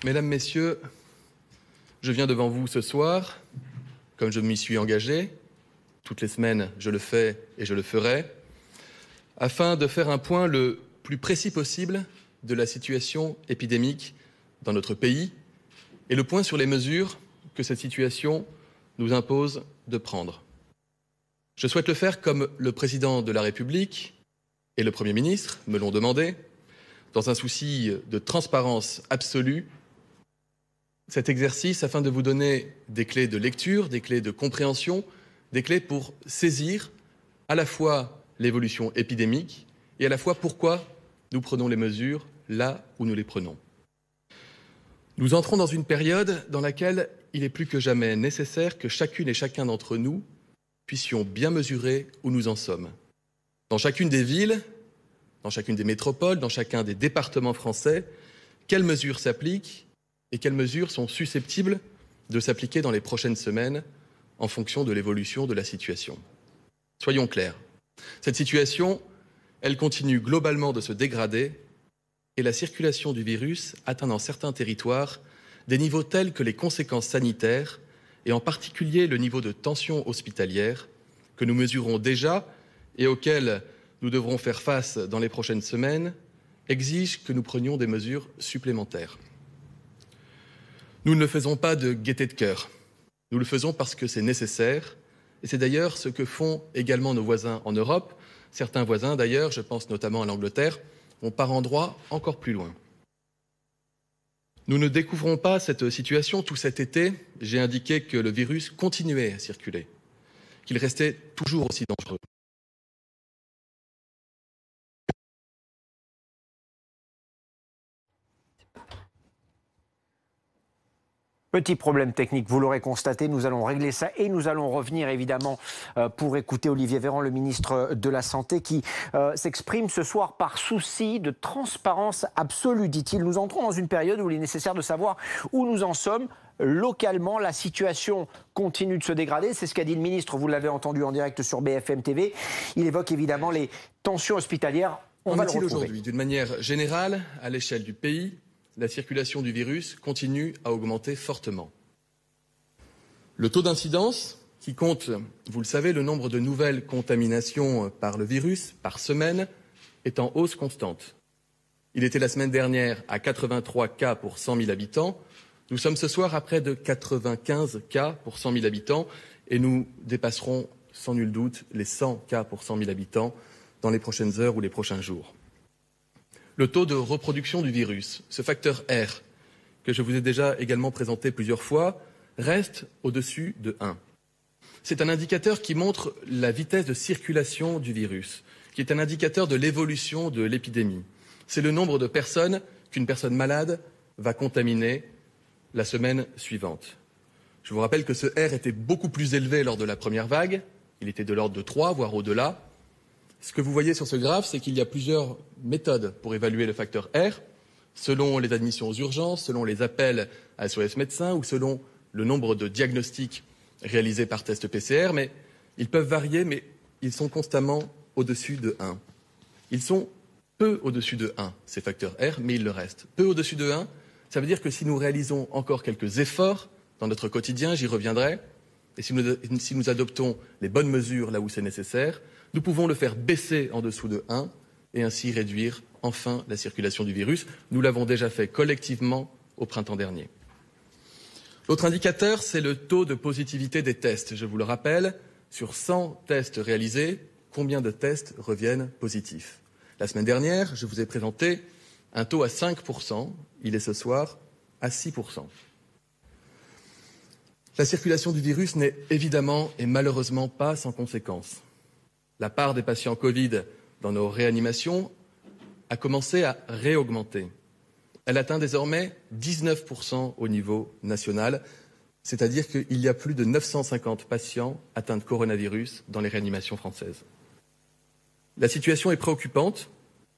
Mesdames, Messieurs, je viens devant vous ce soir, comme je m'y suis engagé, toutes les semaines je le fais et je le ferai, afin de faire un point le plus précis possible de la situation épidémique dans notre pays et le point sur les mesures que cette situation nous impose de prendre. Je souhaite le faire comme le président de la République et le Premier ministre me l'ont demandé, dans un souci de transparence absolue, cet exercice afin de vous donner des clés de lecture, des clés de compréhension, des clés pour saisir à la fois l'évolution épidémique et à la fois pourquoi nous prenons les mesures là où nous les prenons. Nous entrons dans une période dans laquelle il est plus que jamais nécessaire que chacune et chacun d'entre nous puissions bien mesurer où nous en sommes. Dans chacune des villes, dans chacune des métropoles, dans chacun des départements français, quelles mesures s'appliquent et quelles mesures sont susceptibles de s'appliquer dans les prochaines semaines en fonction de l'évolution de la situation. Soyons clairs, cette situation, elle continue globalement de se dégrader et la circulation du virus atteint dans certains territoires des niveaux tels que les conséquences sanitaires, et en particulier le niveau de tension hospitalière, que nous mesurons déjà et auxquels nous devrons faire face dans les prochaines semaines, exigent que nous prenions des mesures supplémentaires. Nous ne le faisons pas de gaieté de cœur. Nous le faisons parce que c'est nécessaire. Et c'est d'ailleurs ce que font également nos voisins en Europe. Certains voisins, d'ailleurs, je pense notamment à l'Angleterre, vont par endroits encore plus loin. Nous ne découvrons pas cette situation. Tout cet été, j'ai indiqué que le virus continuait à circuler, qu'il restait toujours aussi dangereux. Petit problème technique, vous l'aurez constaté, nous allons régler ça et nous allons revenir évidemment pour écouter Olivier Véran, le ministre de la Santé, qui s'exprime ce soir par souci de transparence absolue, dit-il. Nous entrons dans une période où il est nécessaire de savoir où nous en sommes. Localement, la situation continue de se dégrader. C'est ce qu'a dit le ministre, vous l'avez entendu en direct sur BFM TV. Il évoque évidemment les tensions hospitalières. On va le retrouver. Aujourd'hui, d'une manière générale, à l'échelle du pays, la circulation du virus continue à augmenter fortement. Le taux d'incidence, qui compte, vous le savez, le nombre de nouvelles contaminations par le virus par semaine, est en hausse constante. Il était la semaine dernière à 83 cas pour 100 000 habitants. Nous sommes ce soir à près de 95 cas pour 100 000 habitants et nous dépasserons sans nul doute les 100 cas pour 100 000 habitants dans les prochaines heures ou les prochains jours. Le taux de reproduction du virus, ce facteur R, que je vous ai déjà également présenté plusieurs fois, reste au-dessus de 1. C'est un indicateur qui montre la vitesse de circulation du virus, qui est un indicateur de l'évolution de l'épidémie. C'est le nombre de personnes qu'une personne malade va contaminer la semaine suivante. Je vous rappelle que ce R était beaucoup plus élevé lors de la première vague, il était de l'ordre de 3, voire au-delà. Ce que vous voyez sur ce graphe, c'est qu'il y a plusieurs méthodes pour évaluer le facteur R, selon les admissions aux urgences, selon les appels à SOS médecins ou selon le nombre de diagnostics réalisés par test PCR, mais ils peuvent varier, mais ils sont constamment au-dessus de 1. Ils sont peu au-dessus de 1, ces facteurs R, mais ils le restent. Peu au-dessus de 1, ça veut dire que si nous réalisons encore quelques efforts dans notre quotidien, j'y reviendrai, et si nous adoptons les bonnes mesures là où c'est nécessaire, nous pouvons le faire baisser en dessous de 1 et ainsi réduire enfin la circulation du virus. Nous l'avons déjà fait collectivement au printemps dernier. L'autre indicateur, c'est le taux de positivité des tests. Je vous le rappelle, sur 100 tests réalisés, combien de tests reviennent positifs? La semaine dernière, je vous ai présenté un taux à 5%. Il est ce soir à 6%. La circulation du virus n'est évidemment et malheureusement pas sans conséquences. La part des patients Covid dans nos réanimations a commencé à réaugmenter. Elle atteint désormais 19% au niveau national, c'est-à-dire qu'il y a plus de 950 patients atteints de coronavirus dans les réanimations françaises. La situation est préoccupante,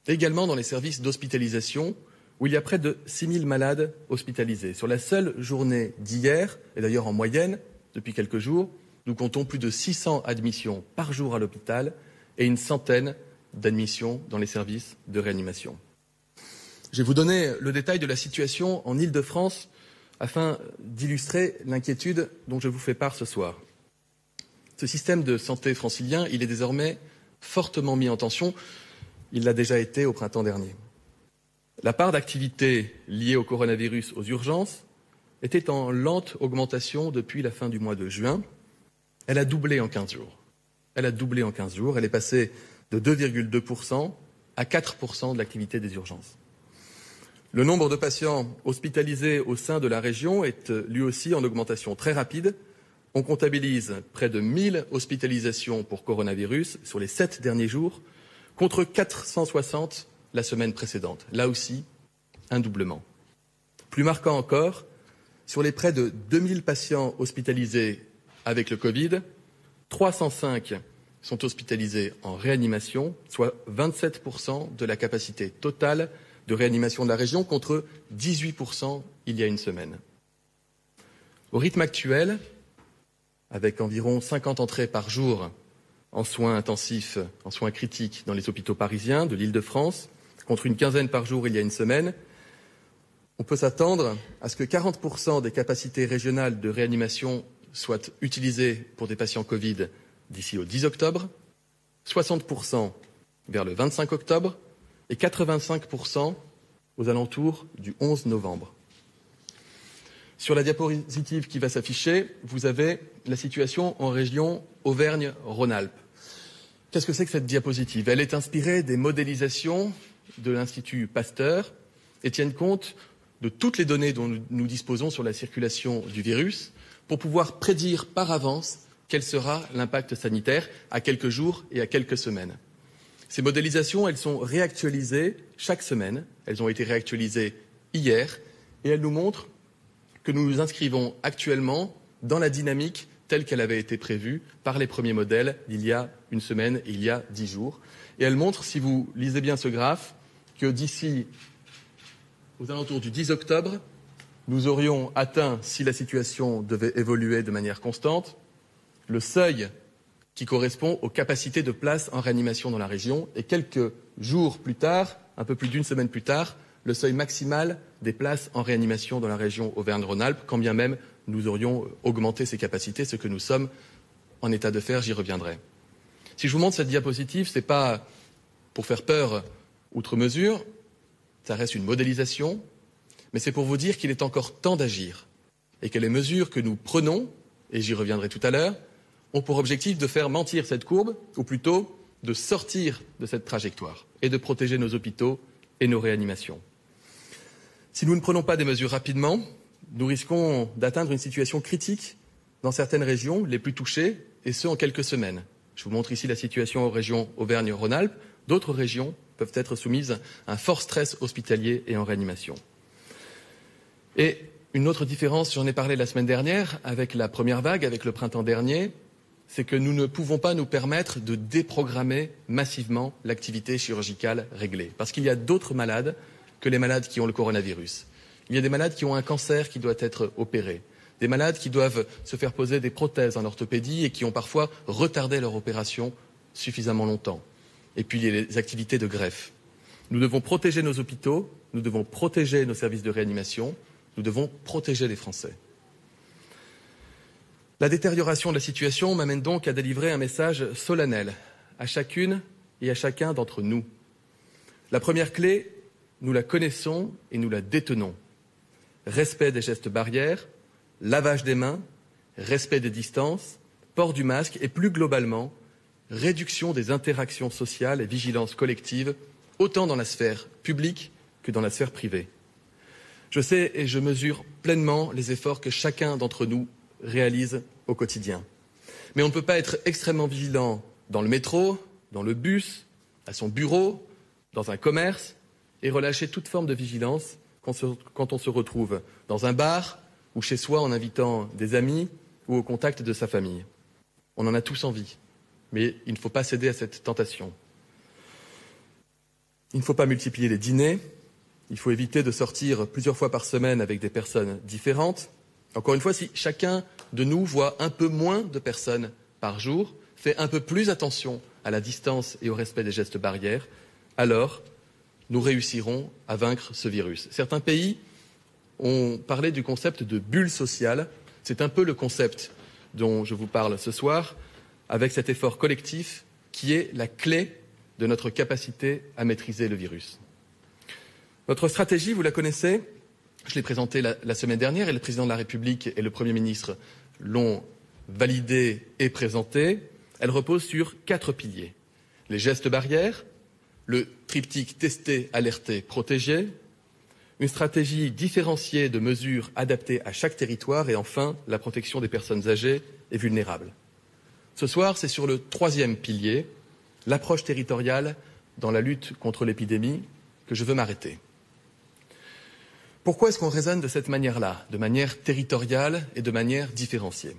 également dans les services d'hospitalisation, où il y a près de 6 000 malades hospitalisés. Sur la seule journée d'hier, et d'ailleurs en moyenne, depuis quelques jours, nous comptons plus de 600 admissions par jour à l'hôpital et une centaine d'admissions dans les services de réanimation. Je vais vous donner le détail de la situation en Île-de-France afin d'illustrer l'inquiétude dont je vous fais part ce soir. Ce système de santé francilien, il est désormais fortement mis en tension. Il l'a déjà été au printemps dernier. La part d'activité liée au coronavirus aux urgences était en lente augmentation depuis la fin du mois de juin. Elle a doublé en 15 jours. Elle est passée de 2,2% à 4% de l'activité des urgences. Le nombre de patients hospitalisés au sein de la région est lui aussi en augmentation très rapide. On comptabilise près de 1000 hospitalisations pour coronavirus sur les 7 derniers jours, contre 460 la semaine précédente. Là aussi, un doublement. Plus marquant encore, sur les près de 2000 patients hospitalisés avec le Covid, 305 sont hospitalisés en réanimation, soit 27% de la capacité totale de réanimation de la région, contre 18% il y a une semaine. Au rythme actuel, avec environ 50 entrées par jour en soins intensifs, en soins critiques dans les hôpitaux parisiens de l'Île-de-France, contre une quinzaine par jour il y a une semaine, on peut s'attendre à ce que 40% des capacités régionales de réanimation soient utilisées pour des patients Covid d'ici au 10 octobre, 60% vers le 25 octobre et 85% aux alentours du 11 novembre. Sur la diapositive qui va s'afficher, vous avez la situation en région Auvergne-Rhône-Alpes. Qu'est-ce que c'est que cette diapositive? Elle est inspirée des modélisations de l'Institut Pasteur et tiennent compte de toutes les données dont nous disposons sur la circulation du virus pour pouvoir prédire par avance quel sera l'impact sanitaire à quelques jours et à quelques semaines. Ces modélisations, elles sont réactualisées chaque semaine. Elles ont été réactualisées hier et elles nous montrent que nous nous inscrivons actuellement dans la dynamique telle qu'elle avait été prévue par les premiers modèles il y a une semaine et il y a 10 jours. Et elles montrent, si vous lisez bien ce graphe, que d'ici aux alentours du 10 octobre, nous aurions atteint, si la situation devait évoluer de manière constante, le seuil qui correspond aux capacités de place en réanimation dans la région et quelques jours plus tard, un peu plus d'une semaine plus tard, le seuil maximal des places en réanimation dans la région Auvergne-Rhône-Alpes, quand bien même nous aurions augmenté ces capacités, ce que nous sommes en état de faire, j'y reviendrai. Si je vous montre cette diapositive, ce n'est pas pour faire peur outre mesure, ça reste une modélisation, mais c'est pour vous dire qu'il est encore temps d'agir et que les mesures que nous prenons, et j'y reviendrai tout à l'heure, ont pour objectif de faire mentir cette courbe, ou plutôt de sortir de cette trajectoire et de protéger nos hôpitaux et nos réanimations. Si nous ne prenons pas des mesures rapidement, nous risquons d'atteindre une situation critique dans certaines régions les plus touchées, et ce en quelques semaines. Je vous montre ici la situation aux régions Auvergne-Rhône-Alpes. D'autres régions peuvent être soumises à un fort stress hospitalier et en réanimation. Et une autre différence, j'en ai parlé la semaine dernière, avec la première vague, avec le printemps dernier, c'est que nous ne pouvons pas nous permettre de déprogrammer massivement l'activité chirurgicale réglée. Parce qu'il y a d'autres malades que les malades qui ont le coronavirus. Il y a des malades qui ont un cancer qui doit être opéré, des malades qui doivent se faire poser des prothèses en orthopédie et qui ont parfois retardé leur opération suffisamment longtemps. Et puis il y a les activités de greffe. Nous devons protéger nos hôpitaux, nous devons protéger nos services de réanimation, nous devons protéger les Français. La détérioration de la situation m'amène donc à délivrer un message solennel à chacune et à chacun d'entre nous. La première clé, nous la connaissons et nous la détenons. Respect des gestes barrières, lavage des mains, respect des distances, port du masque et plus globalement, réduction des interactions sociales et vigilance collective, autant dans la sphère publique que dans la sphère privée. Je sais et je mesure pleinement les efforts que chacun d'entre nous réalise au quotidien. Mais on ne peut pas être extrêmement vigilant dans le métro, dans le bus, à son bureau, dans un commerce, et relâcher toute forme de vigilance quand on se retrouve dans un bar ou chez soi en invitant des amis ou au contact de sa famille. On en a tous envie, mais il ne faut pas céder à cette tentation. Il ne faut pas multiplier les dîners, il faut éviter de sortir plusieurs fois par semaine avec des personnes différentes. Encore une fois, si chacun de nous voit un peu moins de personnes par jour, fait un peu plus attention à la distance et au respect des gestes barrières, alors nous réussirons à vaincre ce virus. Certains pays ont parlé du concept de bulle sociale. C'est un peu le concept dont je vous parle ce soir, avec cet effort collectif qui est la clé de notre capacité à maîtriser le virus. Notre stratégie, vous la connaissez, je l'ai présentée la semaine dernière et le président de la République et le Premier ministre l'ont validée et présentée. Elle repose sur 4 piliers. Les gestes barrières, le triptyque tester, alerter, protéger, une stratégie différenciée de mesures adaptées à chaque territoire et enfin la protection des personnes âgées et vulnérables. Ce soir, c'est sur le 3e pilier, l'approche territoriale dans la lutte contre l'épidémie, que je veux m'arrêter. Pourquoi est-ce qu'on raisonne de cette manière-là, de manière territoriale et de manière différenciée?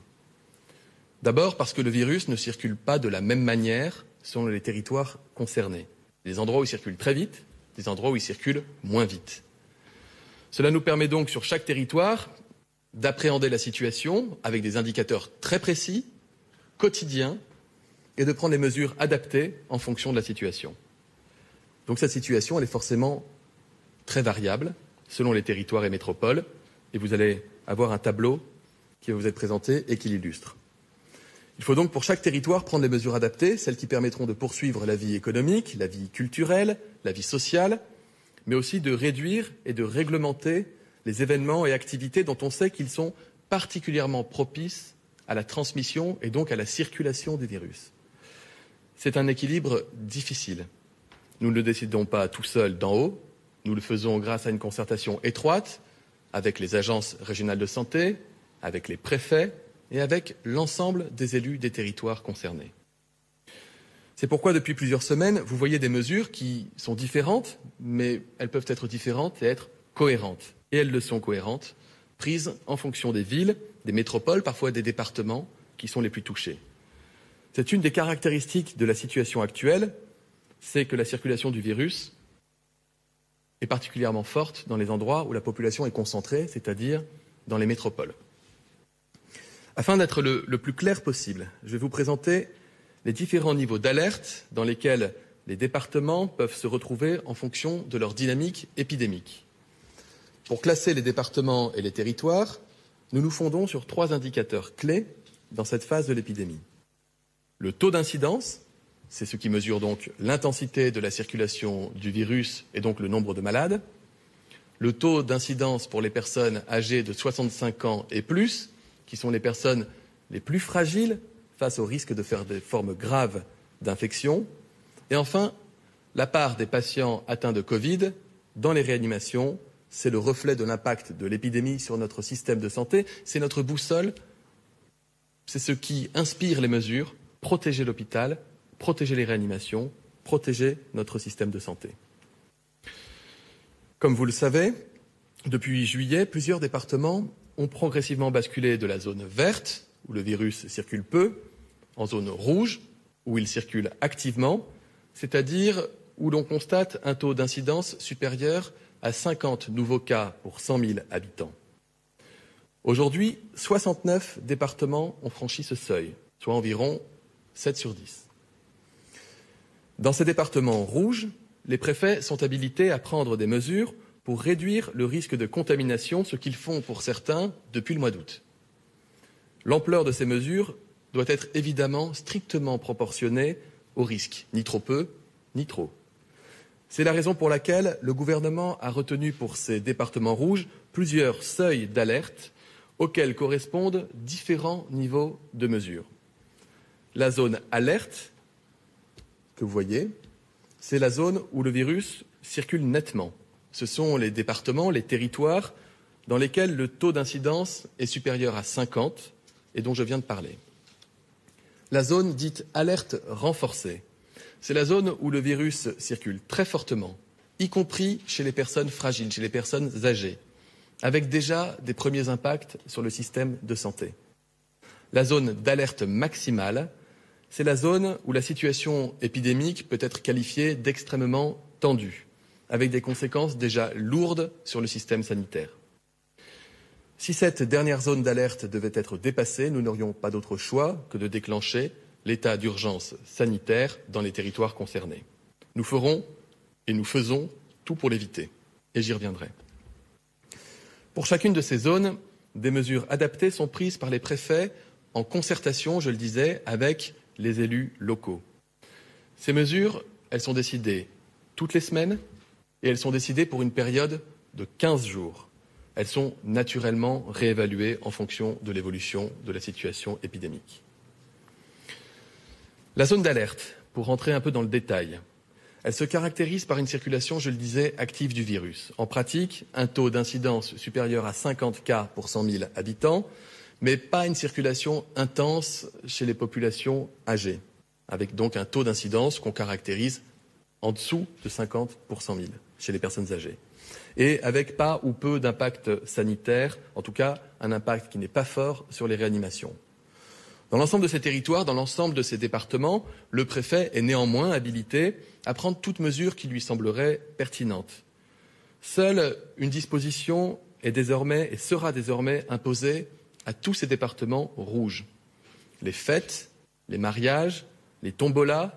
D'abord parce que le virus ne circule pas de la même manière selon les territoires concernés. Des endroits où il circule très vite, des endroits où il circule moins vite. Cela nous permet donc sur chaque territoire d'appréhender la situation avec des indicateurs très précis, quotidiens, et de prendre les mesures adaptées en fonction de la situation. Donc cette situation, elle est forcément très variable selon les territoires et métropoles, et vous allez avoir un tableau qui va vous être présenté et qui l'illustre. Il faut donc pour chaque territoire prendre les mesures adaptées, celles qui permettront de poursuivre la vie économique, la vie culturelle, la vie sociale, mais aussi de réduire et de réglementer les événements et activités dont on sait qu'ils sont particulièrement propices à la transmission et donc à la circulation du virus. C'est un équilibre difficile. Nous ne le décidons pas tout seuls d'en haut, nous le faisons grâce à une concertation étroite avec les agences régionales de santé, avec les préfets et avec l'ensemble des élus des territoires concernés. C'est pourquoi, depuis plusieurs semaines, vous voyez des mesures qui sont différentes, mais elles peuvent être différentes et être cohérentes. Et elles le sont cohérentes, prises en fonction des villes, des métropoles, parfois des départements qui sont les plus touchés. C'est une des caractéristiques de la situation actuelle, c'est que la circulation du virus est particulièrement forte dans les endroits où la population est concentrée, c'est-à-dire dans les métropoles. Afin d'être le plus clair possible, je vais vous présenter les différents niveaux d'alerte dans lesquels les départements peuvent se retrouver en fonction de leur dynamique épidémique. Pour classer les départements et les territoires, nous nous fondons sur 3 indicateurs clés dans cette phase de l'épidémie. Le taux d'incidence, c'est ce qui mesure donc l'intensité de la circulation du virus et donc le nombre de malades. Le taux d'incidence pour les personnes âgées de 65 ans et plus, qui sont les personnes les plus fragiles face au risque de faire des formes graves d'infection. Et enfin, la part des patients atteints de Covid dans les réanimations, c'est le reflet de l'impact de l'épidémie sur notre système de santé, c'est notre boussole, c'est ce qui inspire les mesures, protéger l'hôpital, protéger les réanimations, protéger notre système de santé. Comme vous le savez, depuis juillet, plusieurs départements ont progressivement basculé de la zone verte, où le virus circule peu, en zone rouge, où il circule activement, c'est-à-dire où l'on constate un taux d'incidence supérieur à 50 nouveaux cas pour 100 000 habitants. Aujourd'hui, 69 départements ont franchi ce seuil, soit environ 7 sur 10. Dans ces départements rouges, les préfets sont habilités à prendre des mesures pour réduire le risque de contamination, ce qu'ils font pour certains depuis le mois d'août. L'ampleur de ces mesures doit être évidemment strictement proportionnée au risque, ni trop peu, ni trop. C'est la raison pour laquelle le gouvernement a retenu pour ces départements rouges plusieurs seuils d'alerte auxquels correspondent différents niveaux de mesures. La zone alerte, que vous voyez, c'est la zone où le virus circule nettement. Ce sont les départements, les territoires dans lesquels le taux d'incidence est supérieur à 50 et dont je viens de parler. La zone dite alerte renforcée, c'est la zone où le virus circule très fortement, y compris chez les personnes fragiles, chez les personnes âgées, avec déjà des premiers impacts sur le système de santé. La zone d'alerte maximale, c'est la zone où la situation épidémique peut être qualifiée d'extrêmement tendue, avec des conséquences déjà lourdes sur le système sanitaire. Si cette dernière zone d'alerte devait être dépassée, nous n'aurions pas d'autre choix que de déclencher l'état d'urgence sanitaire dans les territoires concernés. Nous ferons et nous faisons tout pour l'éviter. Et j'y reviendrai. Pour chacune de ces zones, des mesures adaptées sont prises par les préfets en concertation, je le disais, avec les élus locaux. Ces mesures, elles sont décidées toutes les semaines et elles sont décidées pour une période de 15 jours. Elles sont naturellement réévaluées en fonction de l'évolution de la situation épidémique. La zone d'alerte, pour rentrer un peu dans le détail, elle se caractérise par une circulation, je le disais, active du virus. En pratique, un taux d'incidence supérieur à 50 cas pour 100 000 habitants, mais pas une circulation intense chez les populations âgées, avec donc un taux d'incidence qu'on caractérise en dessous de 50 pour 100 000 chez les personnes âgées. Et avec pas ou peu d'impact sanitaire, en tout cas un impact qui n'est pas fort sur les réanimations. Dans l'ensemble de ces territoires, dans l'ensemble de ces départements, le préfet est néanmoins habilité à prendre toute mesure qui lui semblerait pertinente. Seule une disposition est désormais et sera désormais imposée à tous ces départements rouges. Les fêtes, les mariages, les tombolas,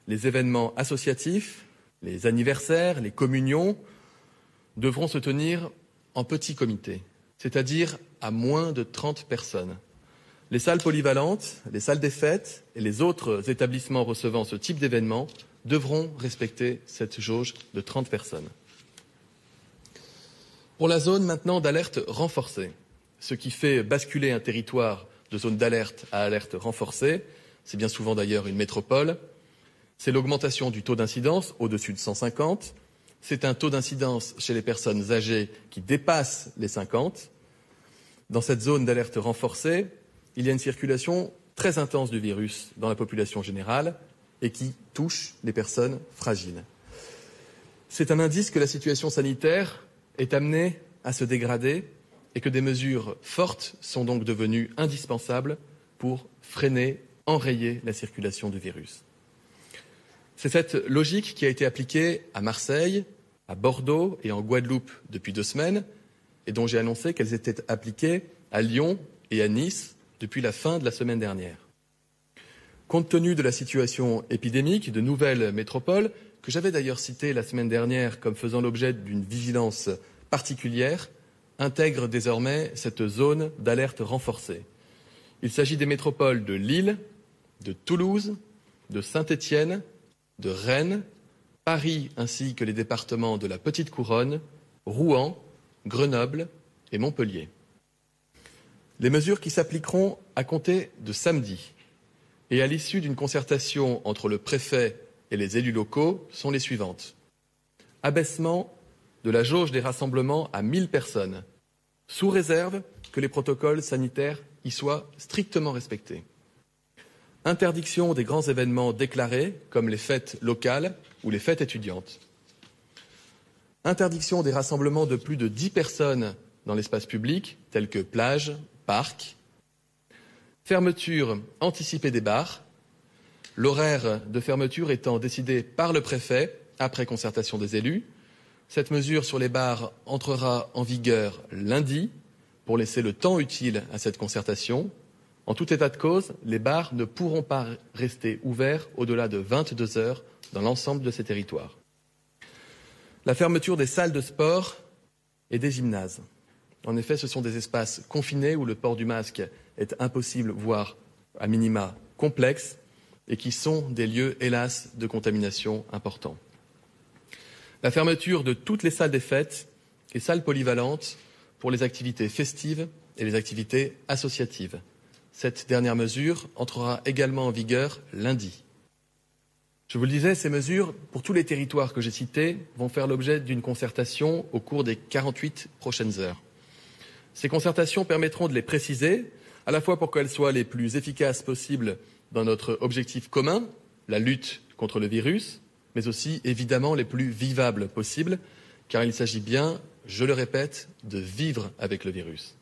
les événements associatifs, les anniversaires, les communions devront se tenir en petit comité, c'est-à-dire à moins de 30 personnes. Les salles polyvalentes, les salles des fêtes et les autres établissements recevant ce type d'événement devront respecter cette jauge de 30 personnes. Pour la zone maintenant d'alerte renforcée, ce qui fait basculer un territoire de zone d'alerte à alerte renforcée, c'est bien souvent d'ailleurs une métropole, c'est l'augmentation du taux d'incidence au-dessus de 150, c'est un taux d'incidence chez les personnes âgées qui dépasse les 50. Dans cette zone d'alerte renforcée, il y a une circulation très intense du virus dans la population générale et qui touche les personnes fragiles. C'est un indice que la situation sanitaire est amenée à se dégrader et que des mesures fortes sont donc devenues indispensables pour freiner, enrayer la circulation du virus. C'est cette logique qui a été appliquée à Marseille, à Bordeaux et en Guadeloupe depuis 2 semaines et dont j'ai annoncé qu'elles étaient appliquées à Lyon et à Nice depuis la fin de la semaine dernière. Compte tenu de la situation épidémique, de nouvelles métropoles, que j'avais d'ailleurs citées la semaine dernière comme faisant l'objet d'une vigilance particulière, intègrent désormais cette zone d'alerte renforcée. Il s'agit des métropoles de Lille, de Toulouse, de Saint-Étienne, de Rennes, Paris ainsi que les départements de la Petite Couronne, Rouen, Grenoble et Montpellier. Les mesures qui s'appliqueront à compter de samedi et à l'issue d'une concertation entre le préfet et les élus locaux sont les suivantes. Abaissement de la jauge des rassemblements à 1000 personnes, sous réserve que les protocoles sanitaires y soient strictement respectés. Interdiction des grands événements déclarés, comme les fêtes locales ou les fêtes étudiantes. Interdiction des rassemblements de plus de 10 personnes dans l'espace public, tels que plages, parcs. Fermeture anticipée des bars, l'horaire de fermeture étant décidé par le préfet après concertation des élus. Cette mesure sur les bars entrera en vigueur lundi pour laisser le temps utile à cette concertation. En tout état de cause, les bars ne pourront pas rester ouverts au-delà de 22 heures dans l'ensemble de ces territoires. La fermeture des salles de sport et des gymnases. En effet, ce sont des espaces confinés où le port du masque est impossible, voire à minima complexe, et qui sont des lieux, hélas, de contamination importants. La fermeture de toutes les salles des fêtes et salles polyvalentes pour les activités festives et les activités associatives. Cette dernière mesure entrera également en vigueur lundi. Je vous le disais, ces mesures, pour tous les territoires que j'ai cités, vont faire l'objet d'une concertation au cours des 48 prochaines heures. Ces concertations permettront de les préciser, à la fois pour qu'elles soient les plus efficaces possibles dans notre objectif commun, la lutte contre le virus, mais aussi évidemment les plus vivables possibles, car il s'agit bien, je le répète, de vivre avec le virus.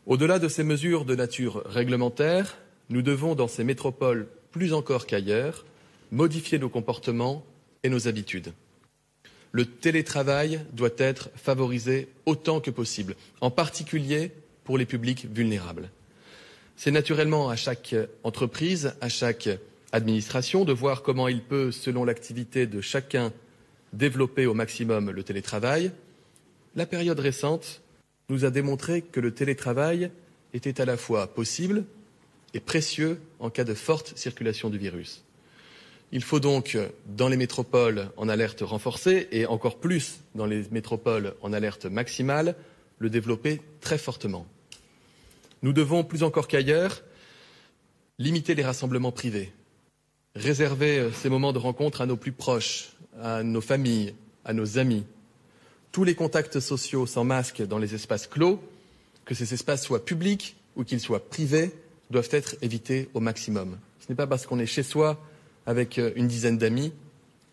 Au-delà de ces mesures de nature réglementaire, nous devons, dans ces métropoles plus encore qu'ailleurs, modifier nos comportements et nos habitudes. Le télétravail doit être favorisé autant que possible, en particulier pour les publics vulnérables. C'est naturellement à chaque entreprise, à chaque administration de voir comment il peut, selon l'activité de chacun, développer au maximum le télétravail, la période récente nous a démontré que le télétravail était à la fois possible et précieux en cas de forte circulation du virus. Il faut donc, dans les métropoles en alerte renforcée, et encore plus dans les métropoles en alerte maximale, le développer très fortement. Nous devons, plus encore qu'ailleurs, limiter les rassemblements privés, réserver ces moments de rencontre à nos plus proches, à nos familles, à nos amis. Tous les contacts sociaux sans masque dans les espaces clos, que ces espaces soient publics ou qu'ils soient privés, doivent être évités au maximum. Ce n'est pas parce qu'on est chez soi avec une dizaine d'amis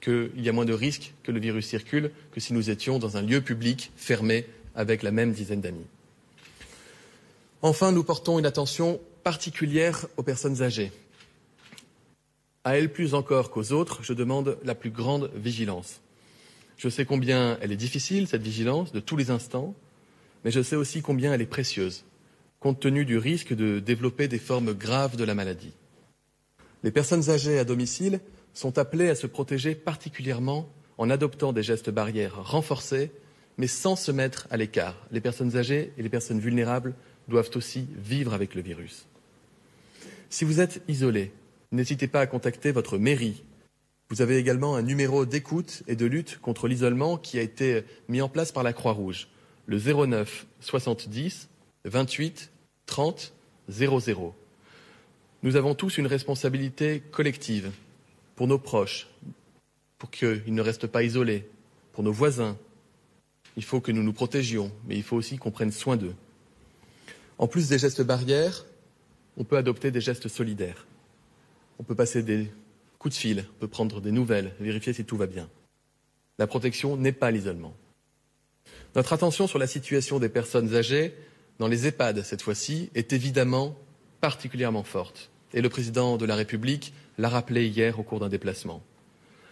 qu'il y a moins de risques que le virus circule que si nous étions dans un lieu public fermé avec la même dizaine d'amis. Enfin, nous portons une attention particulière aux personnes âgées. À elles plus encore qu'aux autres, je demande la plus grande vigilance. Je sais combien elle est difficile, cette vigilance, de tous les instants, mais je sais aussi combien elle est précieuse, compte tenu du risque de développer des formes graves de la maladie. Les personnes âgées à domicile sont appelées à se protéger particulièrement en adoptant des gestes barrières renforcés, mais sans se mettre à l'écart. Les personnes âgées et les personnes vulnérables doivent aussi vivre avec le virus. Si vous êtes isolé, n'hésitez pas à contacter votre mairie. Vous avez également un numéro d'écoute et de lutte contre l'isolement qui a été mis en place par la Croix-Rouge, le 09 70 28 30 00. Nous avons tous une responsabilité collective pour nos proches, pour qu'ils ne restent pas isolés, pour nos voisins. Il faut que nous nous protégions, mais il faut aussi qu'on prenne soin d'eux. En plus des gestes barrières, on peut adopter des gestes solidaires. On peut passer des coups de fil, on peut prendre des nouvelles, vérifier si tout va bien. La protection n'est pas l'isolement. Notre attention sur la situation des personnes âgées, dans les EHPAD cette fois-ci, est évidemment particulièrement forte. Et le président de la République l'a rappelé hier au cours d'un déplacement.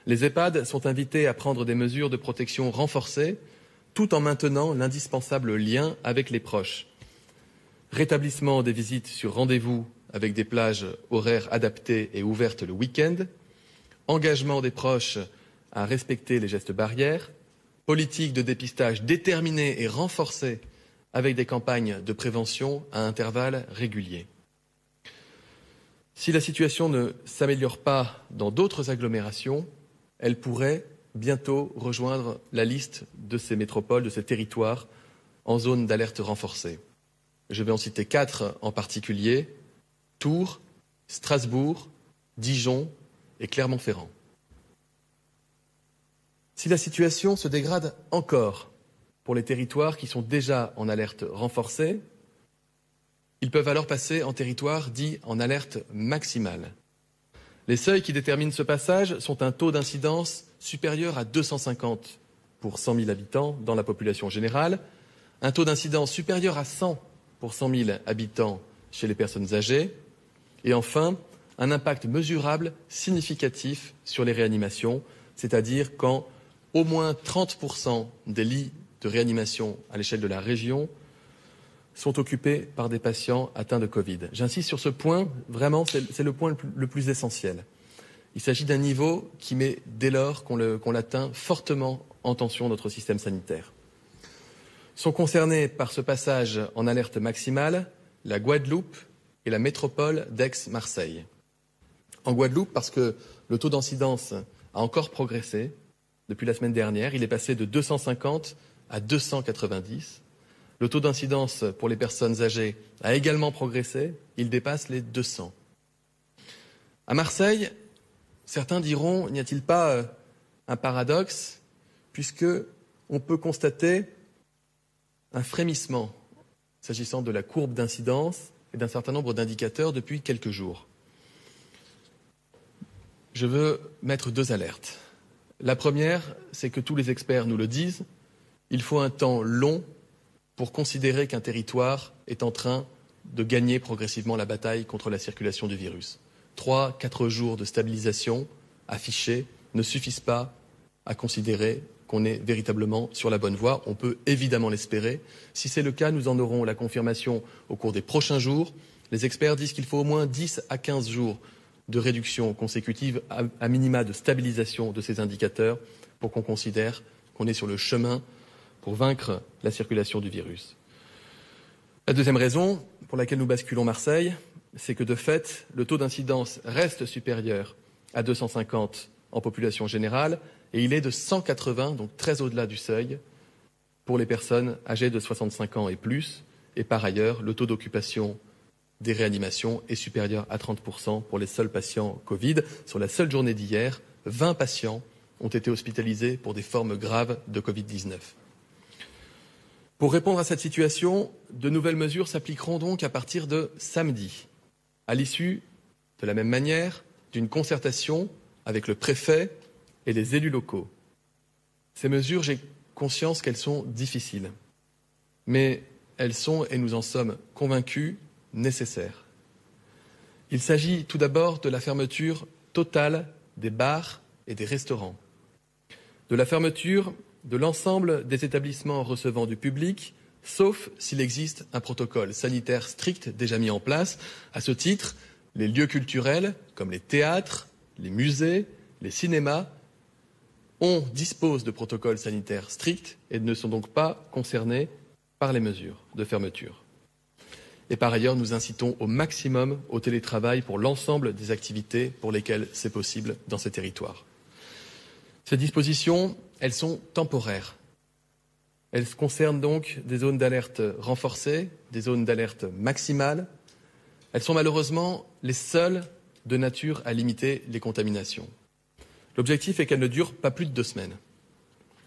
Les EHPAD sont invités à prendre des mesures de protection renforcées, tout en maintenant l'indispensable lien avec les proches. Rétablissement des visites sur rendez-vous avec des plages horaires adaptées et ouvertes le week-end, engagement des proches à respecter les gestes barrières, politique de dépistage déterminée et renforcée avec des campagnes de prévention à intervalles réguliers. Si la situation ne s'améliore pas dans d'autres agglomérations, elle pourrait bientôt rejoindre la liste de ces métropoles, de ces territoires en zone d'alerte renforcée. Je vais en citer 4 en particulier: Tours, Strasbourg, Dijon et Clermont-Ferrand. Si la situation se dégrade encore pour les territoires qui sont déjà en alerte renforcée, ils peuvent alors passer en territoire dit en alerte maximale. Les seuils qui déterminent ce passage sont un taux d'incidence supérieur à 250 pour 100 000 habitants dans la population générale, un taux d'incidence supérieur à 100 pour 100 000 habitants chez les personnes âgées, et enfin, un impact mesurable significatif sur les réanimations, c'est-à-dire quand au moins 30% des lits de réanimation à l'échelle de la région sont occupés par des patients atteints de Covid. J'insiste sur ce point, vraiment, c'est le point le plus essentiel. Il s'agit d'un niveau qui met, dès lors qu'on l'atteint, fortement en tension notre système sanitaire. Sont concernés par ce passage en alerte maximale la Guadeloupe et la métropole d'Aix-Marseille. En Guadeloupe, parce que le taux d'incidence a encore progressé depuis la semaine dernière, il est passé de 250 à 290. Le taux d'incidence pour les personnes âgées a également progressé, il dépasse les 200. À Marseille, certains diront, n'y a-t-il pas un paradoxe, puisque on peut constater un frémissement s'agissant de la courbe d'incidence et d'un certain nombre d'indicateurs depuis quelques jours. Je veux mettre 2 alertes. La première, c'est que tous les experts nous le disent, il faut un temps long pour considérer qu'un territoire est en train de gagner progressivement la bataille contre la circulation du virus. 3-4 jours de stabilisation affichés ne suffisent pas à considérer qu'on est véritablement sur la bonne voie. On peut évidemment l'espérer. Si c'est le cas, nous en aurons la confirmation au cours des prochains jours. Les experts disent qu'il faut au moins 10 à 15 jours de réduction consécutive, à minima de stabilisation de ces indicateurs, pour qu'on considère qu'on est sur le chemin pour vaincre la circulation du virus. La deuxième raison pour laquelle nous basculons Marseille, c'est que de fait, le taux d'incidence reste supérieur à 250 en population générale et il est de 180, donc très au-delà du seuil, pour les personnes âgées de 65 ans et plus. Et par ailleurs, le taux d'occupation des réanimations est supérieur à 30% pour les seuls patients Covid. Sur la seule journée d'hier, 20 patients ont été hospitalisés pour des formes graves de Covid-19. Pour répondre à cette situation, de nouvelles mesures s'appliqueront donc à partir de samedi, à l'issue, de la même manière, d'une concertation avec le préfet et les élus locaux. Ces mesures, j'ai conscience qu'elles sont difficiles, mais elles sont, et nous en sommes convaincus, nécessaires. Il s'agit tout d'abord de la fermeture totale des bars et des restaurants, de la fermeture de l'ensemble des établissements recevant du public, sauf s'il existe un protocole sanitaire strict déjà mis en place. À ce titre, les lieux culturels, comme les théâtres, les musées, les cinémas, disposent de protocoles sanitaires stricts et ne sont donc pas concernés par les mesures de fermeture. Et par ailleurs, nous incitons au maximum au télétravail pour l'ensemble des activités pour lesquelles c'est possible dans ces territoires. Ces dispositions, elles sont temporaires. Elles concernent donc des zones d'alerte renforcées, des zones d'alerte maximale. Elles sont malheureusement les seules de nature à limiter les contaminations. L'objectif est qu'elles ne durent pas plus de 2 semaines,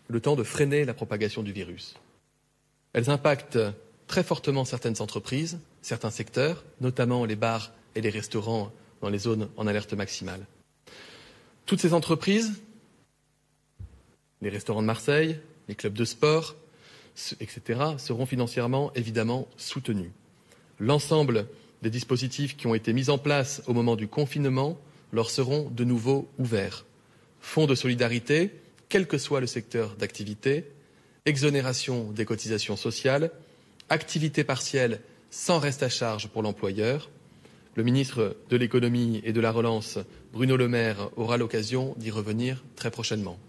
le temps de freiner la propagation du virus. Elles impactent très fortement certaines entreprises, certains secteurs, notamment les bars et les restaurants dans les zones en alerte maximale. Toutes ces entreprises, les restaurants de Marseille, les clubs de sport, etc., seront financièrement évidemment soutenus. L'ensemble des dispositifs qui ont été mis en place au moment du confinement leur seront de nouveau ouverts. Fonds de solidarité, quel que soit le secteur d'activité, exonération des cotisations sociales, activité partielle sans reste à charge pour l'employeur. Le ministre de l'Économie et de la Relance, Bruno Le Maire, aura l'occasion d'y revenir très prochainement.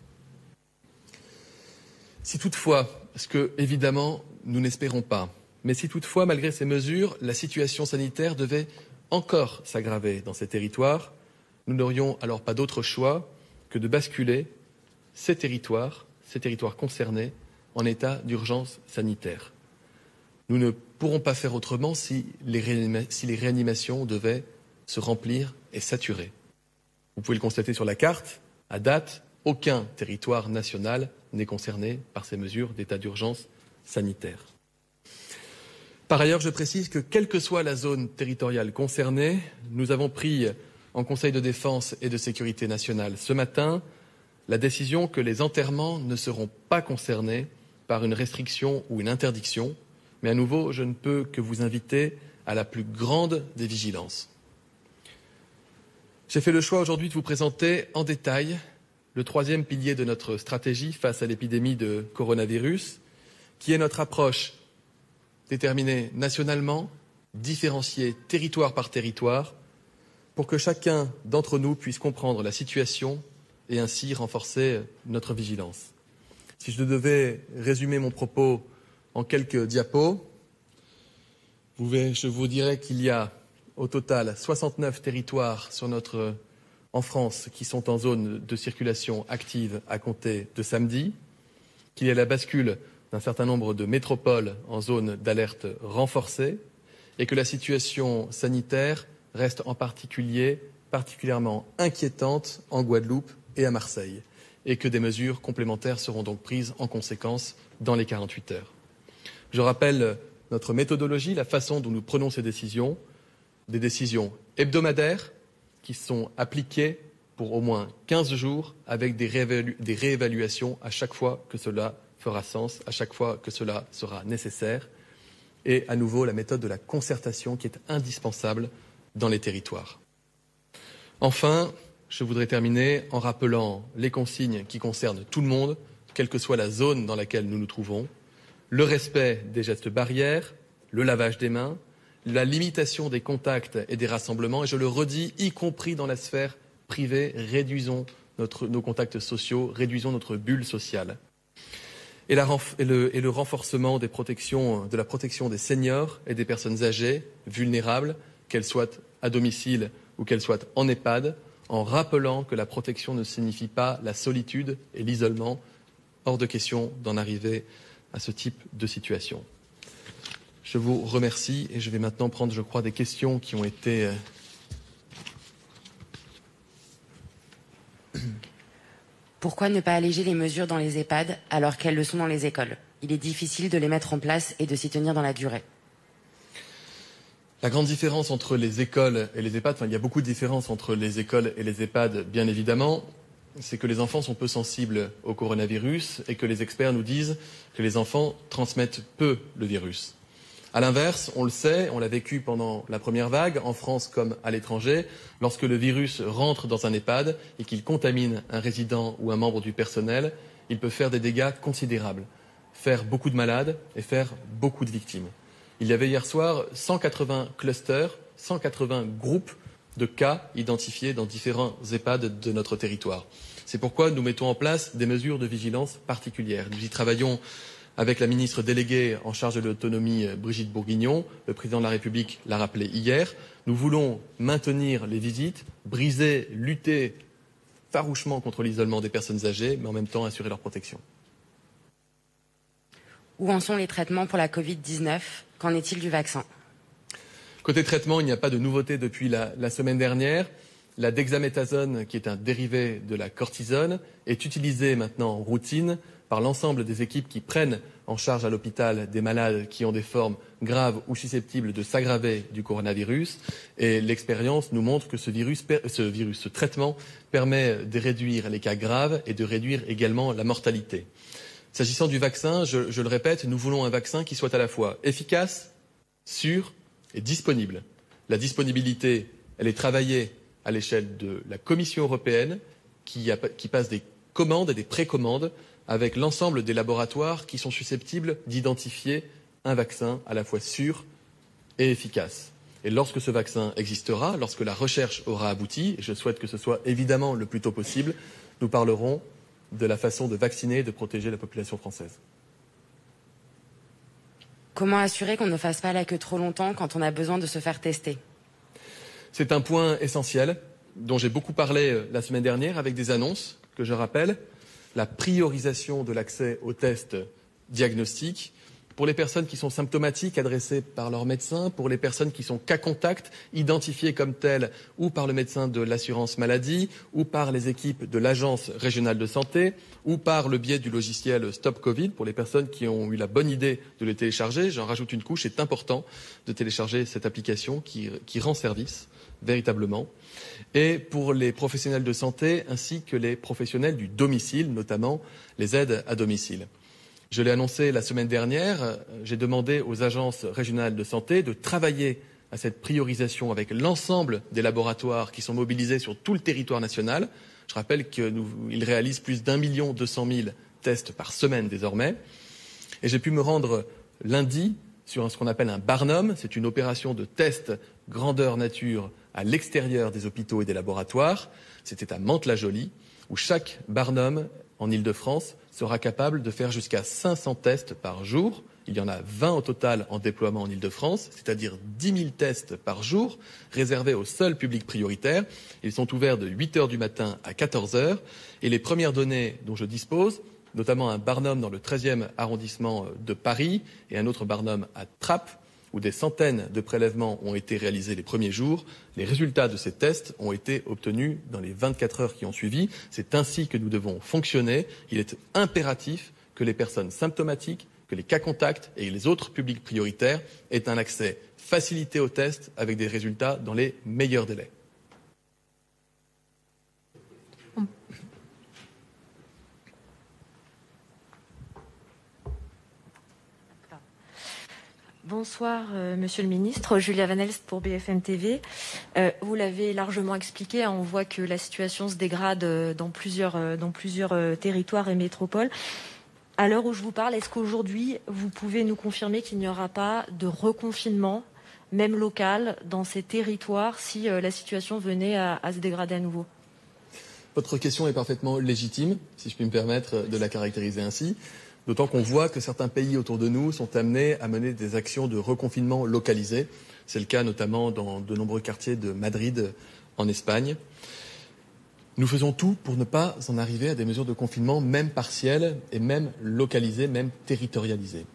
Si toutefois, ce que évidemment nous n'espérons pas, mais si toutefois, malgré ces mesures, la situation sanitaire devait encore s'aggraver dans ces territoires, nous n'aurions alors pas d'autre choix que de basculer ces territoires concernés en état d'urgence sanitaire. Nous ne pourrons pas faire autrement si les réanimations devaient se remplir et saturer. Vous pouvez le constater sur la carte, à date, aucun territoire national n'est concerné par ces mesures d'état d'urgence sanitaire. Par ailleurs, je précise que quelle que soit la zone territoriale concernée, nous avons pris en Conseil de défense et de sécurité nationale ce matin la décision que les enterrements ne seront pas concernés par une restriction ou une interdiction. Mais à nouveau, je ne peux que vous inviter à la plus grande des vigilances. J'ai fait le choix aujourd'hui de vous présenter en détail le 3e pilier de notre stratégie face à l'épidémie de coronavirus, qui est notre approche déterminée nationalement, différenciée territoire par territoire, pour que chacun d'entre nous puisse comprendre la situation et ainsi renforcer notre vigilance. Si je devais résumer mon propos en quelques diapos, je vous dirais qu'il y a au total 69 territoires en France qui sont en zone de circulation active à compter de samedi, qu'il y a la bascule d'un certain nombre de métropoles en zone d'alerte renforcée et que la situation sanitaire reste en particulièrement inquiétante en Guadeloupe et à Marseille et que des mesures complémentaires seront donc prises en conséquence dans les 48 heures. Je rappelle notre méthodologie, la façon dont nous prenons ces décisions, des décisions hebdomadaires qui sont appliquées pour au moins 15 jours avec des réévaluations à chaque fois que cela fera sens, à chaque fois que cela sera nécessaire. Et à nouveau, la méthode de la concertation qui est indispensable dans les territoires. Enfin, je voudrais terminer en rappelant les consignes qui concernent tout le monde, quelle que soit la zone dans laquelle nous nous trouvons. Le respect des gestes barrières, le lavage des mains, la limitation des contacts et des rassemblements, et je le redis, y compris dans la sphère privée, réduisons nos contacts sociaux, réduisons notre bulle sociale. Et le renforcement de la protection des seniors et des personnes âgées, vulnérables, qu'elles soient à domicile ou qu'elles soient en EHPAD, en rappelant que la protection ne signifie pas la solitude et l'isolement. Hors de question d'en arriver à ce type de situation. Je vous remercie et je vais maintenant prendre, je crois, des questions qui ont été... Pourquoi ne pas alléger les mesures dans les EHPAD alors qu'elles le sont dans les écoles? Il est difficile de les mettre en place et de s'y tenir dans la durée. La grande différence entre les écoles et les EHPAD, il y a beaucoup de différences entre les écoles et les EHPAD, bien évidemment, c'est que les enfants sont peu sensibles au coronavirus et que les experts nous disent que les enfants transmettent peu le virus. À l'inverse, on le sait, on l'a vécu pendant la première vague, en France comme à l'étranger, lorsque le virus rentre dans un EHPAD et qu'il contamine un résident ou un membre du personnel, il peut faire des dégâts considérables, faire beaucoup de malades et faire beaucoup de victimes. Il y avait hier soir 180 clusters, 180 groupes de cas identifiés dans différents EHPAD de notre territoire. C'est pourquoi nous mettons en place des mesures de vigilance particulières. Nous y travaillons avec la ministre déléguée en charge de l'autonomie, Brigitte Bourguignon. Le président de la République l'a rappelé hier. Nous voulons maintenir les visites, lutter farouchement contre l'isolement des personnes âgées, mais en même temps assurer leur protection. Où en sont les traitements pour la Covid-19? Qu'en est-il du vaccin? Côté traitement, il n'y a pas de nouveauté depuis la semaine dernière. La dexaméthasone, qui est un dérivé de la cortisone, est utilisée maintenant en routine par l'ensemble des équipes qui prennent en charge à l'hôpital des malades qui ont des formes graves ou susceptibles de s'aggraver du coronavirus. Et l'expérience nous montre que ce traitement permet de réduire les cas graves et de réduire également la mortalité. S'agissant du vaccin, je le répète, nous voulons un vaccin qui soit à la fois efficace, sûr et disponible. La disponibilité, elle est travaillée à l'échelle de la Commission européenne qui passe des commandes et des précommandes avec l'ensemble des laboratoires qui sont susceptibles d'identifier un vaccin à la fois sûr et efficace. Et lorsque ce vaccin existera, lorsque la recherche aura abouti, et je souhaite que ce soit évidemment le plus tôt possible, nous parlerons de la façon de vacciner et de protéger la population française. Comment assurer qu'on ne fasse pas la queue trop longtemps quand on a besoin de se faire tester? C'est un point essentiel dont j'ai beaucoup parlé la semaine dernière avec des annonces que je rappelle. La priorisation de l'accès aux tests diagnostiques pour les personnes qui sont symptomatiques adressées par leur médecin, pour les personnes qui sont cas contact identifiées comme telles ou par le médecin de l'assurance maladie ou par les équipes de l'agence régionale de santé ou par le biais du logiciel Stop Covid pour les personnes qui ont eu la bonne idée de le télécharger. J'en rajoute une couche, c'est important de télécharger cette application qui rend service véritablement. Et pour les professionnels de santé ainsi que les professionnels du domicile, notamment les aides à domicile. Je l'ai annoncé la semaine dernière, j'ai demandé aux agences régionales de santé de travailler à cette priorisation avec l'ensemble des laboratoires qui sont mobilisés sur tout le territoire national. Je rappelle qu'ils réalisent plus d'1 200 000 tests par semaine désormais. Et j'ai pu me rendre lundi sur ce qu'on appelle un Barnum. C'est une opération de test grandeur nature à l'extérieur des hôpitaux et des laboratoires. C'était à Mantes-la-Jolie, où chaque Barnum en Île-de-France sera capable de faire jusqu'à 500 tests par jour. Il y en a 20 au total en déploiement en Île-de-France, c'est-à-dire 10 000 tests par jour, réservés au seul public prioritaire. Ils sont ouverts de 8 h du matin à 14 h. Et les premières données dont je dispose, notamment un Barnum dans le 13e arrondissement de Paris et un autre Barnum à Trappes, où des centaines de prélèvements ont été réalisés les premiers jours. Les résultats de ces tests ont été obtenus dans les 24 heures qui ont suivi. C'est ainsi que nous devons fonctionner. Il est impératif que les personnes symptomatiques, que les cas contacts et les autres publics prioritaires aient un accès facilité aux tests avec des résultats dans les meilleurs délais. Bonsoir, Monsieur le Ministre. Julia Van Elst pour BFM TV. Vous l'avez largement expliqué, on voit que la situation se dégrade dans plusieurs territoires et métropoles. À l'heure où je vous parle, est-ce qu'aujourd'hui, vous pouvez nous confirmer qu'il n'y aura pas de reconfinement même locale, dans ces territoires, si la situation venait à se dégrader à nouveau? Votre question est parfaitement légitime, si je puis me permettre de la caractériser ainsi, d'autant qu'on voit que certains pays autour de nous sont amenés à mener des actions de reconfinement localisées. C'est le cas notamment dans de nombreux quartiers de Madrid, en Espagne. Nous faisons tout pour ne pas en arriver à des mesures de confinement, même partielles et même localisées, même territorialisées.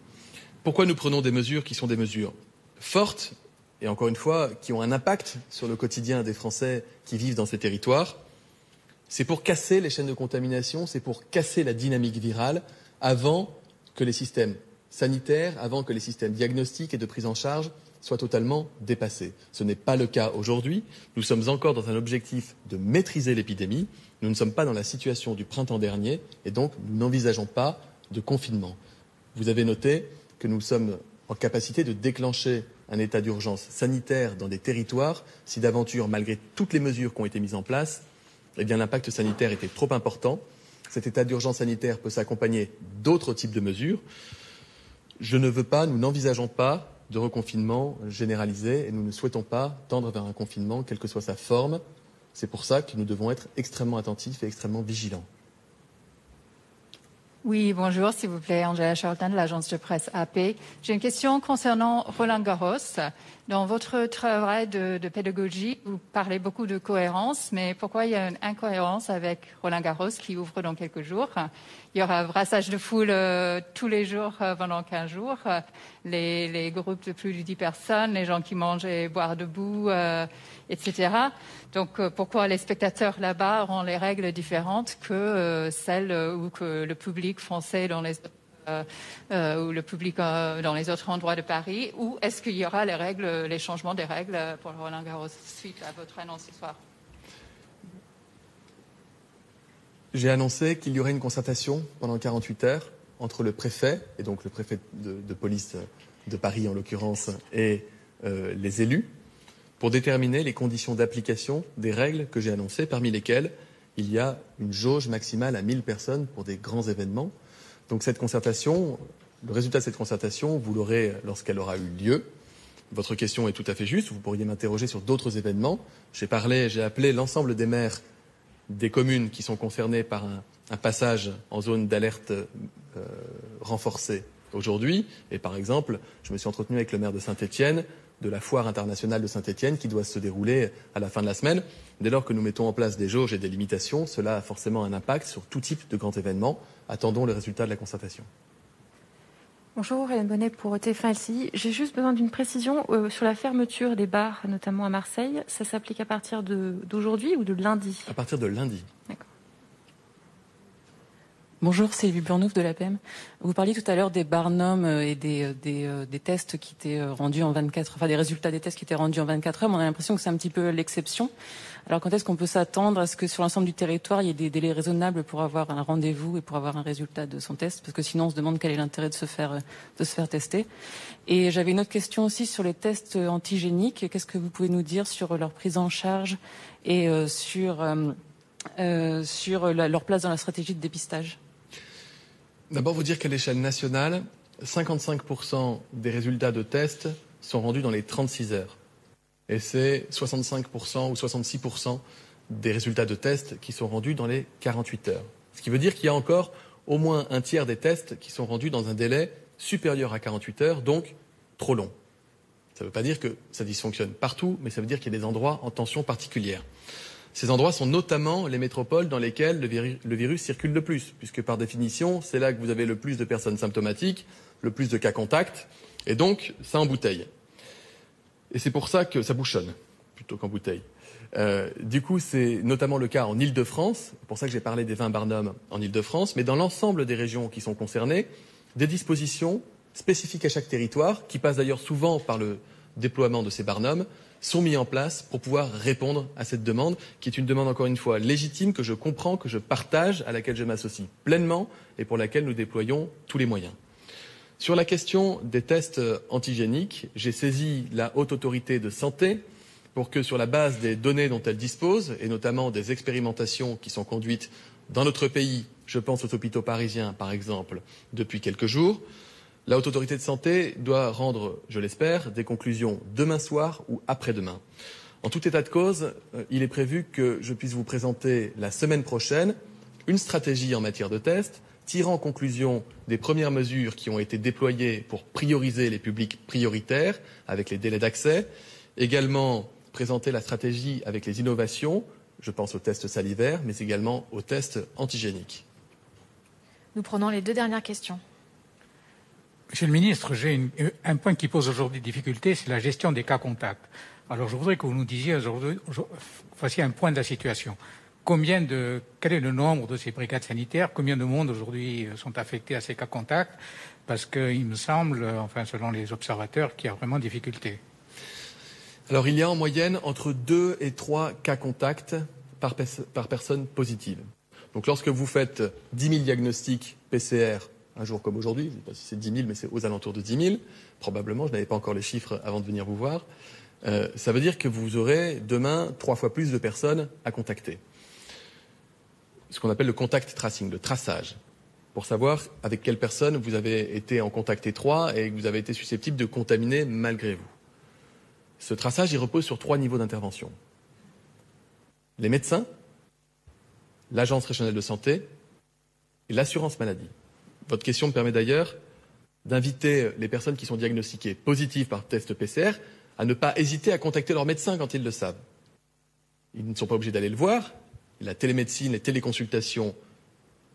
Pourquoi nous prenons des mesures qui sont des mesures fortes et encore une fois qui ont un impact sur le quotidien des Français qui vivent dans ces territoires? C'est pour casser les chaînes de contamination, c'est pour casser la dynamique virale avant que les systèmes sanitaires, avant que les systèmes diagnostiques et de prise en charge soient totalement dépassés. Ce n'est pas le cas aujourd'hui. Nous sommes encore dans un objectif de maîtriser l'épidémie. Nous ne sommes pas dans la situation du printemps dernier et donc nous n'envisageons pas de confinement. Vous avez noté que nous sommes en capacité de déclencher un état d'urgence sanitaire dans des territoires si d'aventure, malgré toutes les mesures qui ont été mises en place, eh bien, l'impact sanitaire était trop important. Cet état d'urgence sanitaire peut s'accompagner d'autres types de mesures. Je ne veux pas, nous n'envisageons pas de reconfinement généralisé et nous ne souhaitons pas tendre vers un confinement, quelle que soit sa forme. C'est pour ça que nous devons être extrêmement attentifs et extrêmement vigilants. Oui, bonjour, s'il vous plaît, Angela Charlton de l'agence de presse AP. J'ai une question concernant Roland-Garros. Dans votre travail de pédagogie, vous parlez beaucoup de cohérence, mais pourquoi il y a une incohérence avec Roland-Garros qui ouvre dans quelques jours? Il y aura un brassage de foule tous les jours pendant 15 jours. Les groupes de plus de 10 personnes, les gens qui mangent et boivent debout, etc. Donc pourquoi les spectateurs là-bas auront les règles différentes que celles où que le public français dans les ou le public dans les autres endroits de Paris, ou est-ce qu'il y aura les changements des règles pour Roland-Garros suite à votre annonce ce soir? J'ai annoncé qu'il y aurait une concertation pendant 48 heures entre le préfet, et donc le préfet de police de Paris en l'occurrence, et les élus, pour déterminer les conditions d'application des règles que j'ai annoncées, parmi lesquelles il y a une jauge maximale à 1000 personnes pour des grands événements. Donc cette concertation, le résultat de cette concertation, vous l'aurez lorsqu'elle aura eu lieu. Votre question est tout à fait juste. Vous pourriez m'interroger sur d'autres événements. J'ai appelé l'ensemble des maires des communes qui sont concernées par un passage en zone d'alerte renforcée aujourd'hui. Et par exemple, je me suis entretenu avec le maire de Saint-Étienne, de la foire internationale de Saint-Étienne qui doit se dérouler à la fin de la semaine. Dès lors que nous mettons en place des jauges et des limitations, cela a forcément un impact sur tout type de grands événements. Attendons les résultats de la concertation. Bonjour, Hélène Bonnet pour TF1 LCI. J'ai juste besoin d'une précision sur la fermeture des bars, notamment à Marseille. Ça s'applique à partir d'aujourd'hui ou de lundi? À partir de lundi. D'accord. Bonjour, Sylvie Burnouf de l'APM. Vous parliez tout à l'heure des Barnum et des tests qui étaient rendus en 24 heures, enfin des résultats des tests qui étaient rendus en 24 heures, mais on a l'impression que c'est un petit peu l'exception. Alors quand est-ce qu'on peut s'attendre à ce que sur l'ensemble du territoire, il y ait des délais raisonnables pour avoir un rendez-vous et pour avoir un résultat de son test? Parce que sinon on se demande quel est l'intérêt de se faire tester. Et j'avais une autre question aussi sur les tests antigéniques. Qu'est-ce que vous pouvez nous dire sur leur prise en charge et sur leur place dans la stratégie de dépistage? D'abord, vous dire qu'à l'échelle nationale, 55% des résultats de tests sont rendus dans les 36 heures. Et c'est 65% ou 66% des résultats de tests qui sont rendus dans les 48 heures. Ce qui veut dire qu'il y a encore au moins un tiers des tests qui sont rendus dans un délai supérieur à 48 heures, donc trop long. Ça ne veut pas dire que ça dysfonctionne partout, mais ça veut dire qu'il y a des endroits en tension particulière. Ces endroits sont notamment les métropoles dans lesquelles le virus circule le plus, puisque par définition, c'est là que vous avez le plus de personnes symptomatiques, le plus de cas contacts, et donc ça embouteille. Et c'est pour ça que ça bouchonne, plutôt qu'embouteille. Du coup, c'est notamment le cas en Île-de-France, c'est pour ça que j'ai parlé des 20 Barnum en Île-de-France, mais dans l'ensemble des régions qui sont concernées, des dispositions spécifiques à chaque territoire, qui passent d'ailleurs souvent par le déploiement de ces Barnum, sont mis en place pour pouvoir répondre à cette demande, qui est une demande, encore une fois, légitime, que je comprends, que je partage, à laquelle je m'associe pleinement et pour laquelle nous déployons tous les moyens. Sur la question des tests antigéniques, j'ai saisi la Haute Autorité de Santé pour que, sur la base des données dont elle dispose, et notamment des expérimentations qui sont conduites dans notre pays, je pense aux hôpitaux parisiens par exemple, depuis quelques jours, La Haute Autorité de Santé doit rendre, je l'espère, des conclusions demain soir ou après-demain. En tout état de cause, il est prévu que je puisse vous présenter la semaine prochaine une stratégie en matière de tests, tirant conclusion des premières mesures qui ont été déployées pour prioriser les publics prioritaires avec les délais d'accès, également présenter la stratégie avec les innovations, je pense aux tests salivaires, mais également aux tests antigéniques. Nous prenons les 2 dernières questions. Monsieur le ministre, j'ai un point qui pose aujourd'hui difficulté, c'est la gestion des cas contacts. Alors je voudrais que vous nous disiez aujourd'hui, voici un point de la situation. Quel est le nombre de ces brigades sanitaires? Combien de monde aujourd'hui sont affectés à ces cas contacts? Parce qu'il me semble, enfin selon les observateurs, qu'il y a vraiment difficulté. Alors il y a en moyenne entre 2 et 3 cas contacts par personne positive. Donc lorsque vous faites 10 000 diagnostics PCR un jour comme aujourd'hui, je ne sais pas si c'est 10 000, mais c'est aux alentours de 10 000, probablement, je n'avais pas encore les chiffres avant de venir vous voir, ça veut dire que vous aurez demain 3 fois plus de personnes à contacter. Ce qu'on appelle le contact tracing, le traçage, pour savoir avec quelle personne vous avez été en contact étroit et que vous avez été susceptible de contaminer malgré vous. Ce traçage, il repose sur 3 niveaux d'intervention. Les médecins, l'Agence régionale de santé et l'assurance maladie. Votre question me permet d'ailleurs d'inviter les personnes qui sont diagnostiquées positives par test PCR à ne pas hésiter à contacter leur médecin quand ils le savent. Ils ne sont pas obligés d'aller le voir. La télémédecine, les téléconsultations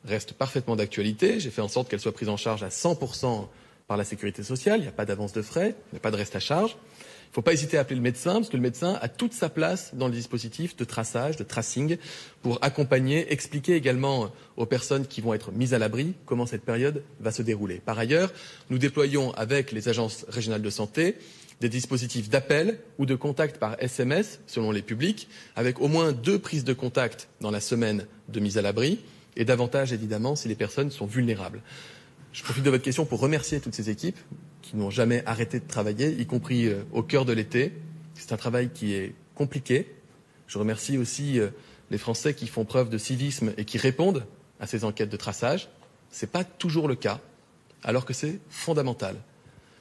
restent parfaitement d'actualité. J'ai fait en sorte qu'elles soient prises en charge à 100% par la sécurité sociale. Il n'y a pas d'avance de frais, il n'y a pas de reste à charge. Il ne faut pas hésiter à appeler le médecin, parce que le médecin a toute sa place dans le dispositif de traçage, de tracing, pour accompagner, expliquer également aux personnes qui vont être mises à l'abri comment cette période va se dérouler. Par ailleurs, nous déployons avec les agences régionales de santé des dispositifs d'appel ou de contact par SMS, selon les publics, avec au moins 2 prises de contact dans la semaine de mise à l'abri, et davantage évidemment si les personnes sont vulnérables. Je profite de votre question pour remercier toutes ces équipes qui n'ont jamais arrêté de travailler, y compris au cœur de l'été. C'est un travail qui est compliqué. Je remercie aussi les Français qui font preuve de civisme et qui répondent à ces enquêtes de traçage. Ce n'est pas toujours le cas, alors que c'est fondamental.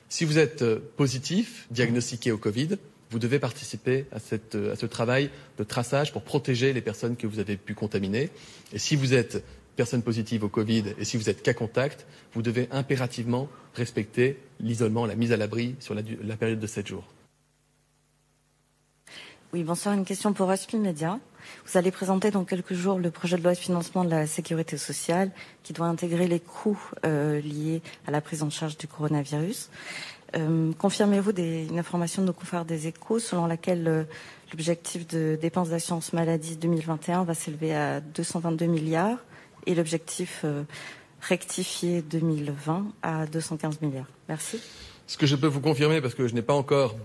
Si vous êtes positif, diagnostiqué au Covid, vous devez participer à ce travail de traçage pour protéger les personnes que vous avez pu contaminer. Et si vous êtes personne positive au Covid et si vous êtes cas contact, vous devez impérativement respecter l'isolement, la mise à l'abri sur la période de 7 jours. Oui, bonsoir. Une question pour Aspil Média. Vous allez présenter dans quelques jours le projet de loi de financement de la sécurité sociale qui doit intégrer les coûts liés à la prise en charge du coronavirus. Confirmez-vous une information de nos confrères des Échos selon laquelle l'objectif de dépenses d'assurance maladie 2021 va s'élever à 222 milliards et l'objectif rectifié 2020 à 215 milliards. Merci. Ce que je peux vous confirmer, parce que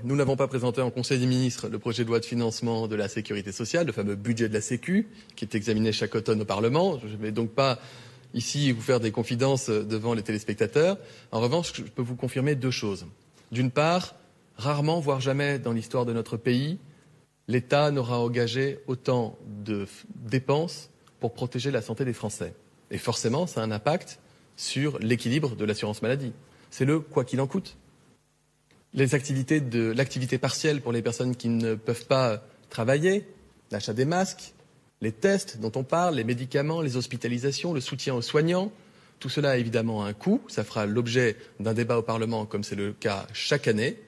nous n'avons pas présenté en Conseil des ministres le projet de loi de financement de la sécurité sociale, le fameux budget de la Sécu, qui est examiné chaque automne au Parlement. Je ne vais donc pas ici vous faire des confidences devant les téléspectateurs. En revanche, je peux vous confirmer 2 choses. D'une part, rarement, voire jamais dans l'histoire de notre pays, l'État n'aura engagé autant de dépenses pour protéger la santé des Français. Et forcément, ça a un impact sur l'équilibre de l'assurance maladie. C'est le quoi qu'il en coûte. L'activité partielle pour les personnes qui ne peuvent pas travailler, l'achat des masques, les tests dont on parle, les médicaments, les hospitalisations, le soutien aux soignants, tout cela a évidemment un coût. Ça fera l'objet d'un débat au Parlement comme c'est le cas chaque année.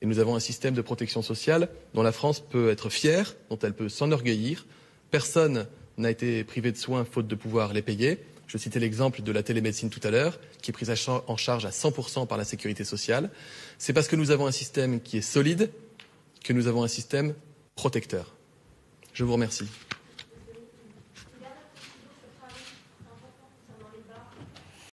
Et nous avons un système de protection sociale dont la France peut être fière, dont elle peut s'enorgueillir. Personne n'a été privé de soins faute de pouvoir les payer. Je citais l'exemple de la télémédecine tout à l'heure, qui est prise en charge à 100% par la sécurité sociale. C'est parce que nous avons un système qui est solide que nous avons un système protecteur. Je vous remercie.